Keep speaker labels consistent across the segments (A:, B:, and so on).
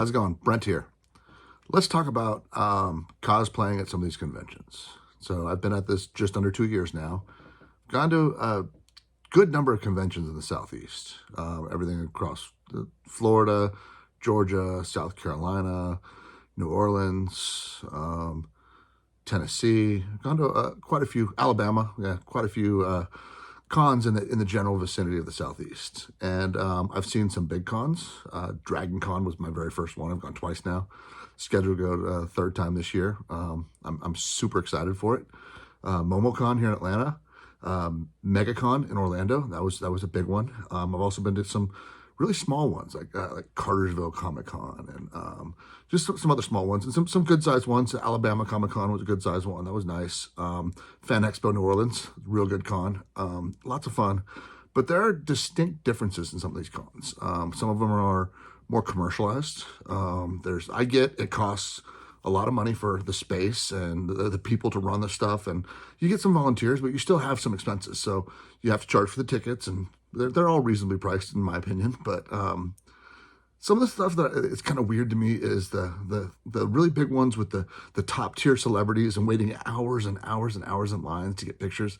A: How's it going? Brent here. Let's talk about cosplaying at some of these conventions. So I've been at this just under 2 years now. Gone to a good number of conventions in the Southeast. Everything across Florida, Georgia, South Carolina, New Orleans, Tennessee. Gone to quite a few, Alabama, yeah, quite a few cons in the general vicinity of the Southeast. And I've seen some big cons. Dragon Con was my very first one. I've gone twice now. Scheduled to go third time this year. I'm super excited for it. MomoCon here in Atlanta. MegaCon in Orlando. That was a big one. I've also been to some really small ones like Cartersville Comic Con and just some other small ones and some good sized ones. Alabama Comic Con was a good sized one. That was nice. Fan Expo New Orleans, real good con. Lots of fun, but there are distinct differences in some of these cons. Some of them are more commercialized. I get it costs a lot of money for the space and the people to run the stuff, and you get some volunteers, but you still have some expenses. So you have to charge for the tickets, and they're all reasonably priced in my opinion. But some of the stuff that it's kind of weird to me is the really big ones with the top tier celebrities and waiting hours and hours and hours in lines to get pictures.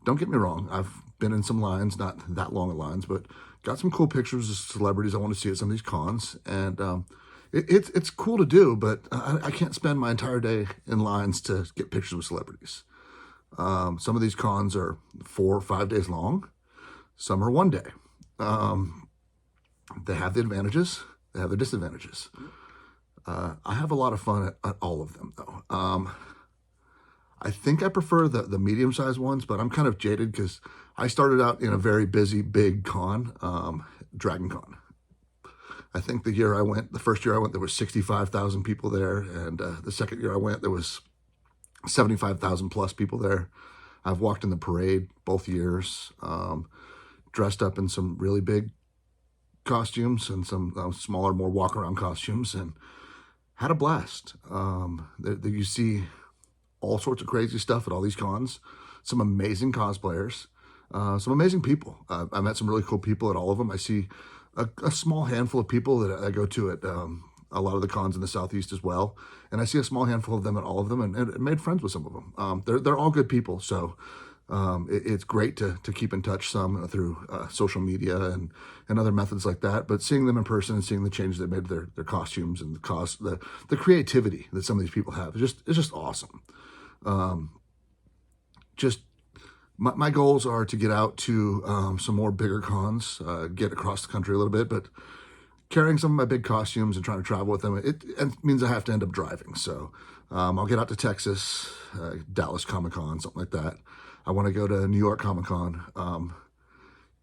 A: Don't get me wrong, I've been in some lines, not that long of lines, but got some cool pictures of celebrities I want to see at some of these cons. And it's cool to do, but I can't spend my entire day in lines to get pictures with celebrities. Some of these cons are 4 or 5 days long. Some are 1 day. They have the advantages. They have the disadvantages. I have a lot of fun at all of them, though. I think I prefer the medium-sized ones, but I'm kind of jaded because I started out in a very busy, big con, Dragon Con. I think the first year I went, there was 65,000 people there. And the second year I went, there was 75,000 plus people there. I've walked in the parade both years, dressed up in some really big costumes and some smaller, more walk-around costumes, and had a blast. You see all sorts of crazy stuff at all these cons, some amazing cosplayers, some amazing people. I met some really cool people at all of them. I see a small handful of people that I go to at a lot of the cons in the Southeast as well. And I see a small handful of them at all of them, and made friends with some of them. They're all good people. So it's great to keep in touch some through social media and other methods like that. But seeing them in person and seeing the changes they made to their costumes and the creativity that some of these people have is just awesome. My goals are to get out to some more bigger cons, get across the country a little bit, but carrying some of my big costumes and trying to travel with them, it means I have to end up driving. So I'll get out to Texas, Dallas Comic Con, something like that. I want to go to New York Comic Con.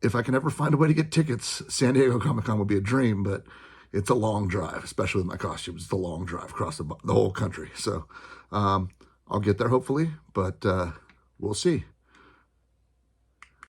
A: If I can ever find a way to get tickets, San Diego Comic Con would be a dream, but it's a long drive, especially with my costumes. It's a long drive across the whole country. So I'll get there hopefully, but we'll see.